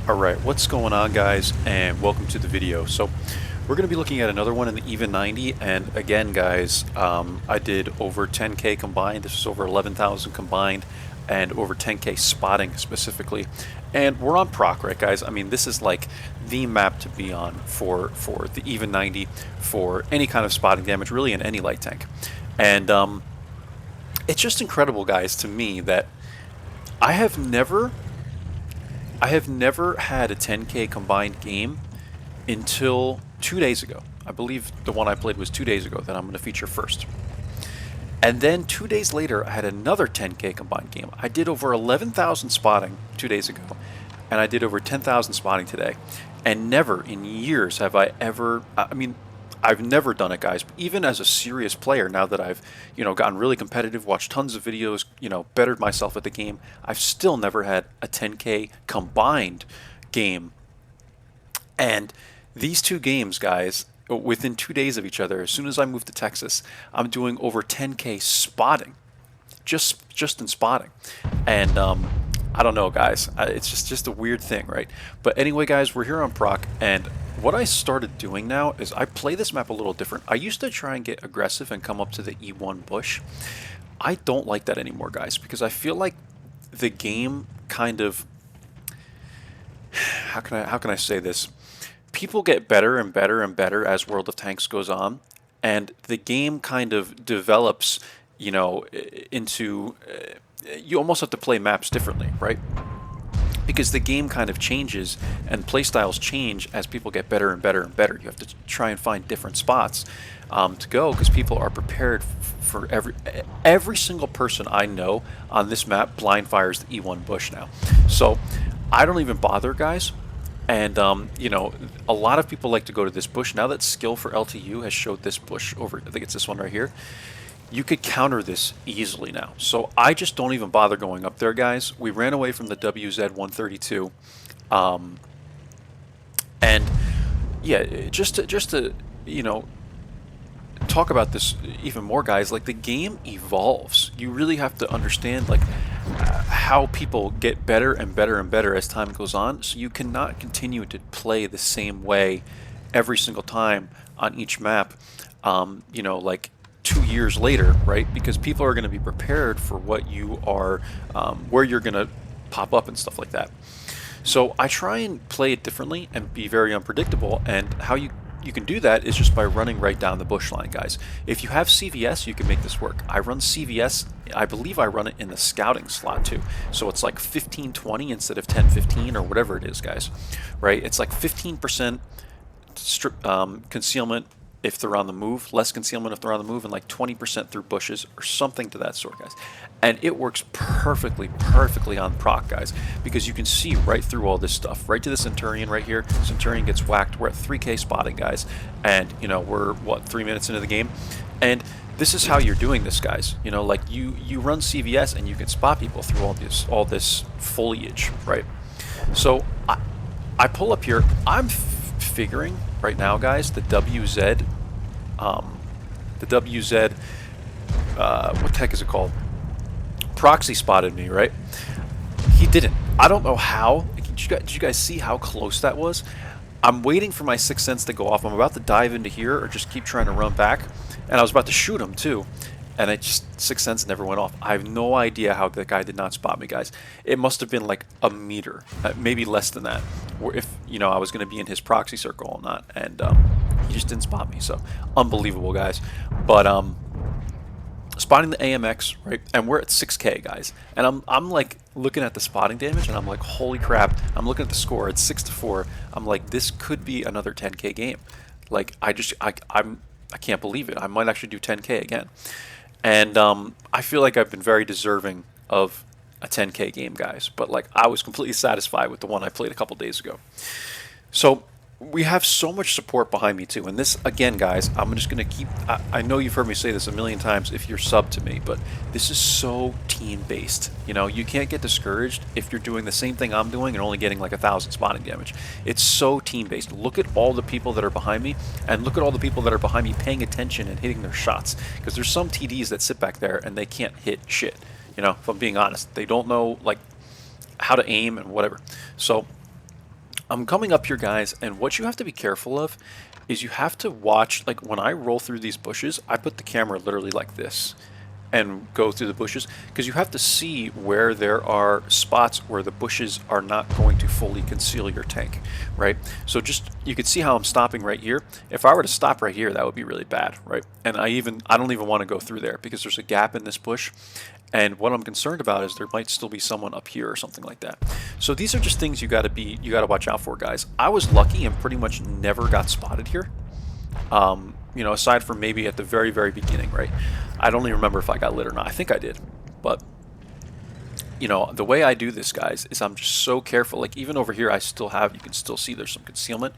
Alright, what's going on guys, and welcome to the video. So we're going to be looking at another one in the even 90, and again guys, I did over 10k combined. This is over 11,000 combined and over 10k spotting specifically, and we're on proc, right guys? I mean, this is like the map to be on for the even 90 for any kind of spotting damage, really, in any light tank. And it's just incredible guys to me that I have never had a 10k combined game until 2 days ago. I believe the one I played was 2 days ago that I'm going to feature first. And then 2 days later, I had another 10k combined game. I did over 11,000 spotting 2 days ago, and I did over 10,000 spotting today. And never in years have I ever, I mean, I've never done it, guys. Even as a serious player, now that I've, gotten really competitive, watched tons of videos, bettered myself at the game, I've still never had a 10k combined game. And these two games, guys, within 2 days of each other, as soon as I moved to Texas, I'm doing over 10k spotting, just in spotting. And I don't know, guys. It's just a weird thing, right? But anyway, guys, we're here on proc, and what I started doing now is I play this map a little different. I used to try and get aggressive and come up to the E1 bush. I don't like that anymore, guys, because I feel like the game kind of, how can I say this? People get better and better and better as World of Tanks goes on, and the game kind of develops, into you almost have to play maps differently, right? Because the game kind of changes and playstyles change as people get better and better and better. You have to try and find different spots to go, because people are prepared for every single person I know on this map blind fires the E1 bush now. So I don't even bother, guys. And a lot of people like to go to this bush now that skill for LTU has showed this bush over. I think it's this one right here. You could counter this easily now. So I just don't even bother going up there, guys. We ran away from the WZ-132. And yeah, just to talk about this even more, guys, like the game evolves. You really have to understand like how people get better and better and better as time goes on. So you cannot continue to play the same way every single time on each map. Like 2 years later, right? Because people are going to be prepared for what you are, where you're going to pop up and stuff like that. So I try and play it differently and be very unpredictable. And how you can do that is just by running right down the bush line, guys. If you have CVS, you can make this work. I run CVS, I believe I run it in the scouting slot too. So it's like 15-20 instead of 10-15 or whatever it is, guys, right? It's like 15% concealment if they're on the move, less concealment if they're on the move, and like 20% through bushes or something to that sort, guys. And it works perfectly on proc, guys, because you can see right through all this stuff, right to the Centurion right here. Centurion gets whacked. We're at 3k spotting, guys, and we're what, 3 minutes into the game, and this is how you're doing this, guys. Like you run CVS and you can spot people through all this foliage, right? So I pull up here. I'm figuring right now, guys, the WZ, what the heck is it called? Proxy spotted me, right? He didn't. I don't know how. Did you guys see how close that was? I'm waiting for my Sixth Sense to go off. I'm about to dive into here or just keep trying to run back, and I was about to shoot him too, and Sixth Sense never went off. I have no idea how that guy did not spot me, guys. It must have been like a meter, maybe less than that, or if I was going to be in his proxy circle or not, and he just didn't spot me. So unbelievable, guys. But spotting the AMX, right? And we're at 6k, guys. And I'm like looking at the spotting damage, and I'm like, holy crap! I'm looking at the score. It's 6-4. I'm like, this could be another 10k game. Like I can't believe it. I might actually do 10k again. And I feel like I've been very deserving of a 10k game, guys. But like I was completely satisfied with the one I played a couple days ago. So we have so much support behind me too. And this, again, guys, I'm just going to keep, I know you've heard me say this a million times if you're sub to me, but this is so team-based. You can't get discouraged if you're doing the same thing I'm doing and only getting like 1,000 spotting damage. It's so team-based. Look at all the people that are behind me, and look at all the people that are behind me paying attention and hitting their shots. Because there's some TDs that sit back there and they can't hit shit. If I'm being honest. They don't know, like, how to aim and whatever. So I'm coming up here, guys, and what you have to be careful of is you have to watch, like when I roll through these bushes, I put the camera literally like this and go through the bushes, because you have to see where there are spots where the bushes are not going to fully conceal your tank, right? So just, you can see how I'm stopping right here. If I were to stop right here, that would be really bad, right? And I don't even want to go through there because there's a gap in this bush. And what I'm concerned about is there might still be someone up here or something like that. So these are just things you got to watch out for, guys. I was lucky and pretty much never got spotted here. You know, aside from maybe at the very, very beginning, right? I don't even remember if I got lit or not. I think I did. But, you know, the way I do this, guys, is I'm just so careful. Like, even over here, you can still see there's some concealment.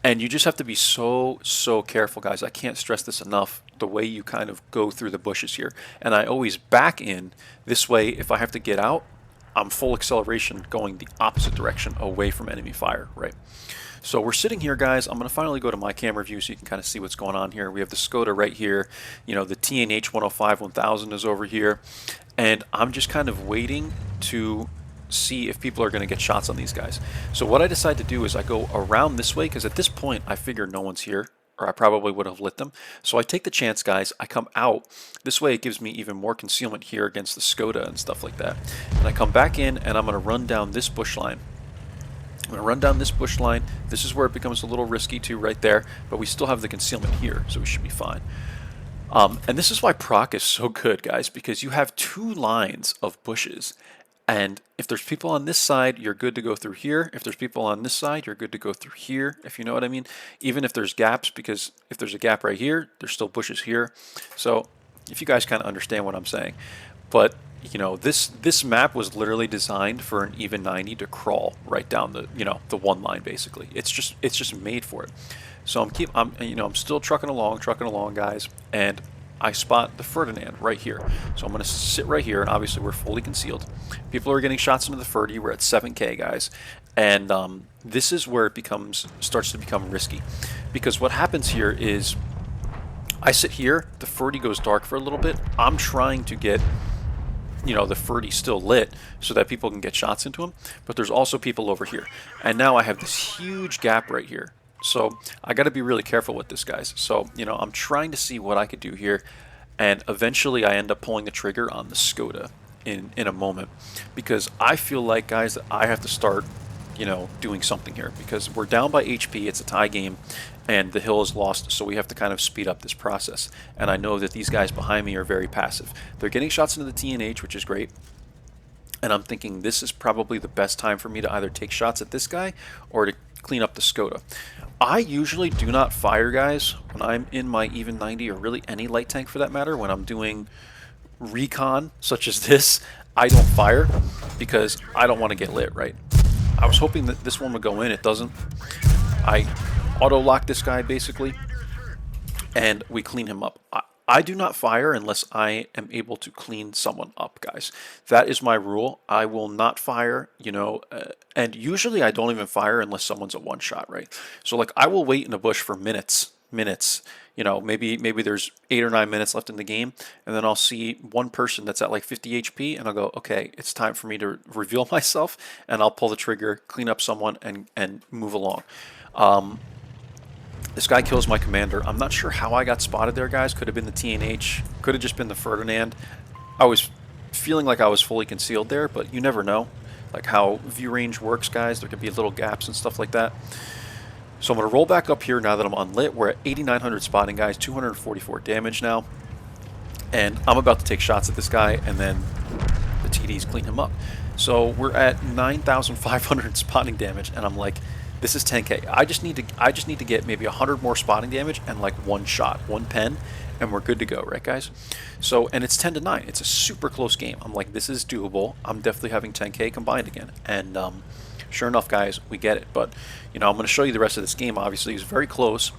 And you just have to be so, so careful, guys. I can't stress this enough, the way you kind of go through the bushes here. And I always back in. This way, if I have to get out, I'm full acceleration going the opposite direction away from enemy fire, right? So we're sitting here, guys. I'm going to finally go to my camera view so you can kind of see what's going on here. We have the Skoda right here. You know, the TNH 105 1000 is over here. And I'm just kind of waiting to see if people are going to get shots on these guys. So what I decide to do is I go around this way, because at this point I figure no one's here, or I probably would have lit them. So I take the chance, guys. I come out. This way it gives me even more concealment here against the Skoda and stuff like that. And I come back in, and I'm going to run down this bush line. I'm going to run down this bush line. This is where it becomes a little risky too, right there, but we still have the concealment here, so we should be fine. And this is why proc is so good, guys, because you have two lines of bushes, and if there's people on this side, you're good to go through here. If there's people on this side, you're good to go through here, if you know what I mean. Even if there's gaps, because if there's a gap right here, there's still bushes here. So if you guys kind of understand what I'm saying. But you know, this map was literally designed for an even 90 to crawl right down the, you know, the one line basically. It's just made for it. So I'm still trucking along, guys, and I spot the Ferdinand right here. So I'm going to sit right here, and obviously we're fully concealed. People are getting shots into the Ferdy. We're at 7K, guys, and this is where it starts to become risky, because what happens here is I sit here, the Ferdy goes dark for a little bit. I'm trying to get, you know, the Ferdy still lit so that people can get shots into him, but there's also people over here, and now I have this huge gap right here. So I got to be really careful with this, guys. So, you know, I'm trying to see what I could do here, and eventually I end up pulling the trigger on the Skoda in a moment, because I feel like, guys, that I have to start, you know, doing something here, because we're down by HP. It's a tie game, and the hill is lost, so we have to kind of speed up this process. And I know that these guys behind me are very passive. They're getting shots into the TNH, which is great. And I'm thinking this is probably the best time for me to either take shots at this guy or to clean up the Skoda. I usually do not fire, guys, when I'm in my even 90, or really any light tank for that matter. When I'm doing recon such as this, I don't fire because I don't want to get lit, right? I was hoping that this one would go in. It doesn't. I auto-lock this guy basically, and we clean him up. I do not fire unless I am able to clean someone up, guys. That is my rule. I will not fire, you know, and usually I don't even fire unless someone's a one-shot, right? So, like, I will wait in a bush for minutes, you know, maybe there's 8 or 9 minutes left in the game, and then I'll see one person that's at like 50 HP, and I'll go, okay, it's time for me to reveal myself, and I'll pull the trigger, clean up someone, and move along. This guy kills my commander. I'm not sure how I got spotted there, guys. Could have been the TNH. Could have just been the Ferdinand. I was feeling like I was fully concealed there, but you never know. Like how view range works, guys. There could be little gaps and stuff like that. So I'm going to roll back up here now that I'm unlit. We're at 8,900 spotting, guys. 244 damage now. And I'm about to take shots at this guy, and then the TDs clean him up. So we're at 9,500 spotting damage, and I'm like, this is 10K. I just need to get maybe 100 more spotting damage and like one shot, one pen, and we're good to go, right, guys? So, and it's 10-9. It's a super close game. I'm like, this is doable. I'm definitely having 10K combined again. And sure enough, guys, we get it. But, you know, I'm going to show you the rest of this game. Obviously, it's very close.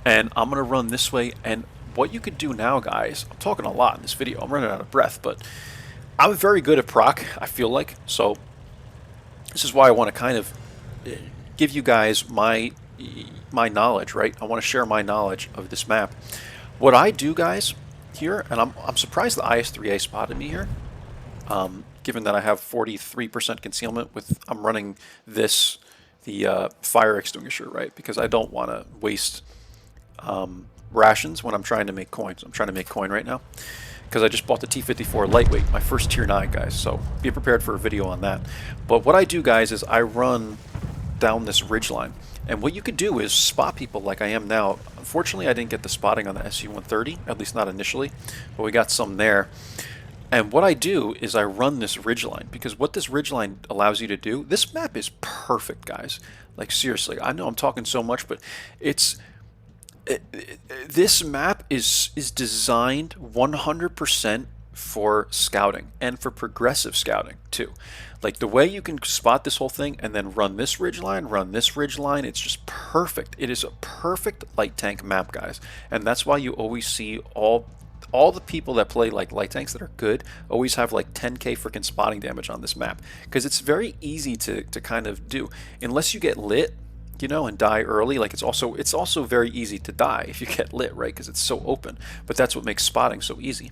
And I'm going to run this way. And what you could do now, guys, I'm talking a lot in this video. I'm running out of breath, but I'm very good at proc, I feel like. So this is why I want to kind of give you guys my knowledge, right? I want to share my knowledge of this map. What I do, guys, here, and I'm surprised the IS-3A spotted me here, given that I have 43% concealment with, I'm running this, the fire extinguisher, right? Because I don't want to waste rations when I'm trying to make coins. I'm trying to make coin right now because I just bought the T54 lightweight, my first tier 9, guys. So be prepared for a video on that. But what I do, guys, is I run down this ridge line. And what you could do is spot people like I am now. Unfortunately, I didn't get the spotting on the SU-130, at least not initially, but we got some there. And what I do is I run this ridgeline, because what this ridgeline allows you to do, this map is perfect, guys. Like, seriously, I know I'm talking so much, but this map is designed 100% for scouting and for progressive scouting too. Like the way you can spot this whole thing and then run this ridge line, it's just perfect. It is a perfect light tank map, guys, and that's why you always see all the people that play like light tanks that are good always have like 10k freaking spotting damage on this map, because it's very easy to kind of do unless you get lit, you know, and die early. Like it's also very easy to die if you get lit, right? Because it's so open. But that's what makes spotting so easy.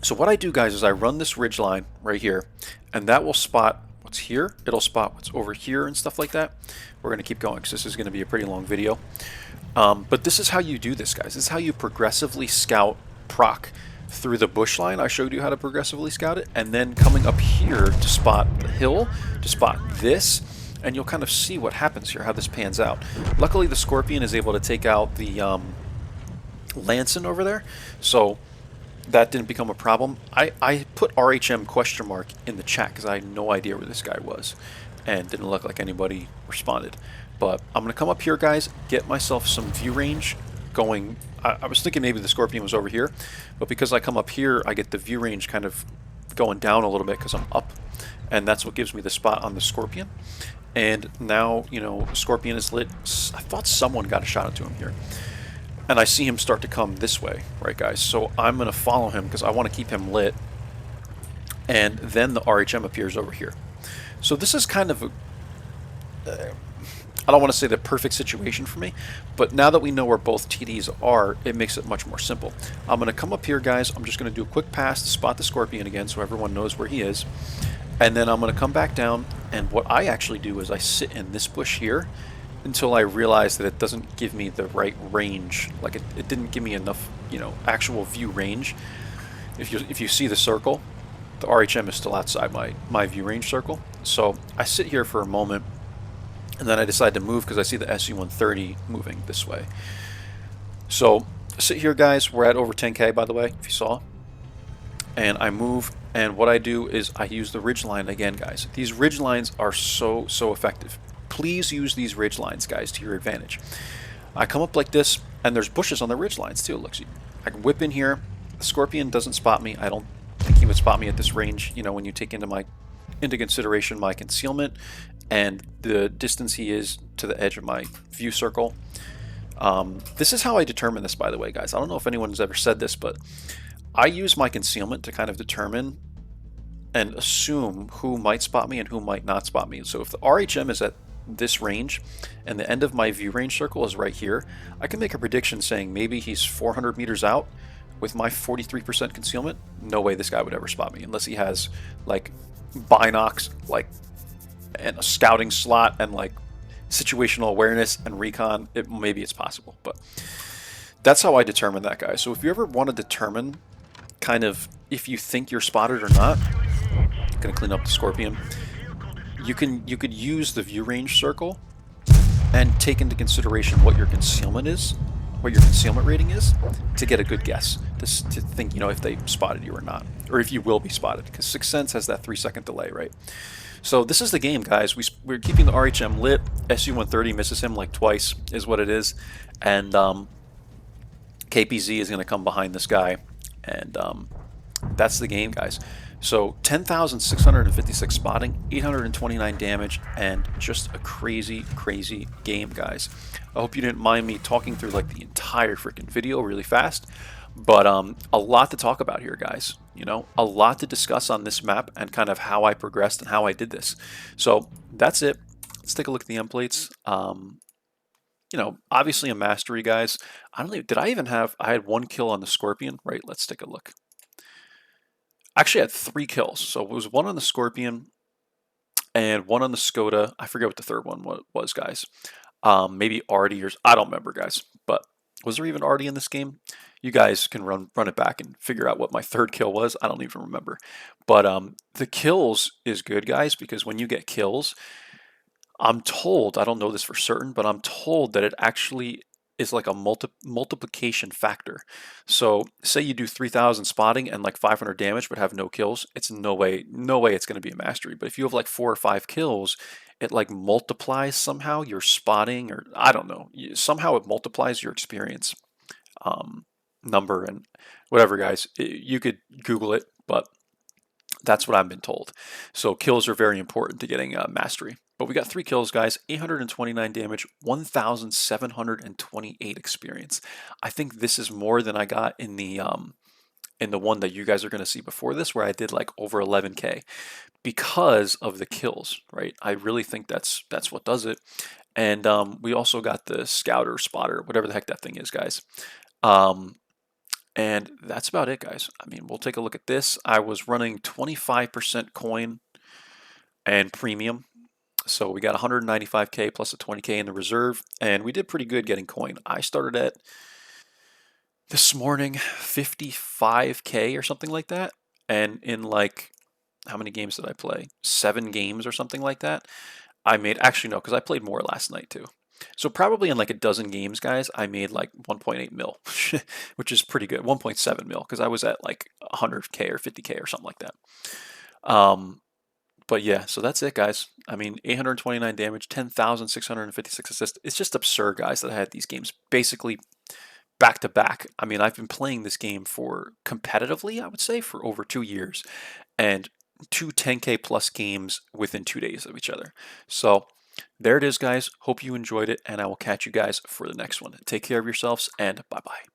So what I do, guys, is I run this ridge line right here, and that will spot what's here. It'll spot what's over here and stuff like that. We're going to keep going because this is going to be a pretty long video. But this is how you do this, guys. This is how you progressively scout proc through the bush line. I showed you how to progressively scout it, and then coming up here to spot the hill, to spot this, and you'll kind of see what happens here, how this pans out. Luckily, the Scorpion is able to take out the Lanson over there, so that didn't become a problem. I put RHM question mark in the chat because I had no idea where this guy was, and didn't look like anybody responded. But I'm going to come up here, guys, get myself some view range going. I was thinking maybe the Scorpion was over here, but because I come up here, I get the view range kind of going down a little bit because I'm up, and that's what gives me the spot on the Scorpion. And now, you know, Scorpion is lit. I thought someone got a shot into him here. And I see him start to come this way, right, guys? So I'm going to follow him because I want to keep him lit. And then the RHM appears over here. So this is kind of a... I don't want to say the perfect situation for me, but now that we know where both TDs are, it makes it much more simple. I'm going to come up here, guys. I'm just going to do a quick pass to spot the Scorpion again so everyone knows where he is. And then I'm going to come back down, and what I actually do is I sit in this bush here until I realize that it doesn't give me the right range. Like it didn't give me enough, you know, actual view range. If you see the circle, the RHM is still outside my view range circle. So I sit here for a moment, and then I decide to move because I see the SU-130 moving this way. So sit here, guys. We're at over 10k, by the way, if you saw. And I move, and what I do is I use the ridge line again, guys. These ridge lines are so effective. Please use these ridge lines, guys, to your advantage. I come up like this, and there's bushes on the ridge lines too. Look, I can whip in here. The Scorpion doesn't spot me. I don't think he would spot me at this range. You know, when you take into consideration my concealment and the distance he is to the edge of my view circle. This is how I determine this, by the way, guys. I don't know if anyone's ever said this, but I use my concealment to kind of determine and assume who might spot me and who might not spot me. So if the RHM is at this range and the end of my view range circle is right here, I can make a prediction saying maybe he's 400 meters out with my 43% concealment. No way this guy would ever spot me unless he has like binocs, like, and a scouting slot and like situational awareness and recon. Maybe it's possible, but that's how I determine that, guy. So if you ever want to determine kind of if you think you're spotted or not, I'm gonna clean up the Scorpion. You could use the view range circle and take into consideration what your concealment is, what your concealment rating is, to get a good guess, to think, you know, if they spotted you or not, or if you will be spotted, because Sixth Sense has that 3-second delay, right? So this is the game, guys. We're keeping the RHM lit. SU-130 misses him like twice, is what it is, and KPZ is going to come behind this guy, and that's the game, guys. So 10,656 spotting, 829 damage, and just a crazy game, guys. I hope you didn't mind me talking through like the entire freaking video really fast, but a lot to talk about here, guys. You know, a lot to discuss on this map and kind of how I progressed and how I did this. So that's it. Let's take a look at the end plates. You know, obviously a mastery, guys. I don't even, did I even have, I had 1 kill on the Scorpion, right? Let's take a look. Actually, I had 3 kills. So it was 1 on the Scorpion, and one on the Skoda. I forget what the third one was, guys. Maybe Artie or I don't remember, guys. But was there even Artie in this game? You guys can run it back and figure out what my third kill was. I don't even remember. But the kills is good, guys, because when you get kills, I'm told, I don't know this for certain, but I'm told that it actually is like a multiplication factor. So say you do 3,000 spotting and like 500 damage but have no kills, it's no way it's going to be a mastery. But if you have like 4 or 5 kills, it like multiplies somehow your spotting, or I don't know, somehow it multiplies your experience um, number and whatever, guys. You could Google it, but that's what I've been told. So kills are very important to getting mastery. But we got 3 kills, guys, 829 damage, 1,728 experience. I think this is more than I got in the one that you guys are going to see before this, where I did like over 11K because of the kills, right? I really think that's what does it. And we also got the scouter, spotter, whatever the heck that thing is, guys. Um, and that's about it, guys. I mean, we'll take a look at this. I was running 25% coin and premium. So we got 195K plus a 20K in the reserve, and we did pretty good getting coin. I started at this morning 55K or something like that. And in like, how many games did I play? 7 games or something like that. I made, actually no, because I played more last night too. So probably in like a dozen games, guys, I made like 1.8 mil, which is pretty good. 1.7 mil, because I was at like 100K or 50K or something like that. But yeah, so that's it, guys. I mean, 829 damage, 10,656 assists. It's just absurd, guys, that I had these games basically back to back. I mean, I've been playing this game for competitively, I would say, for over 2 years, and two 10K plus games within 2 days of each other. So there it is, guys. Hope you enjoyed it, and I will catch you guys for the next one. Take care of yourselves, and bye bye.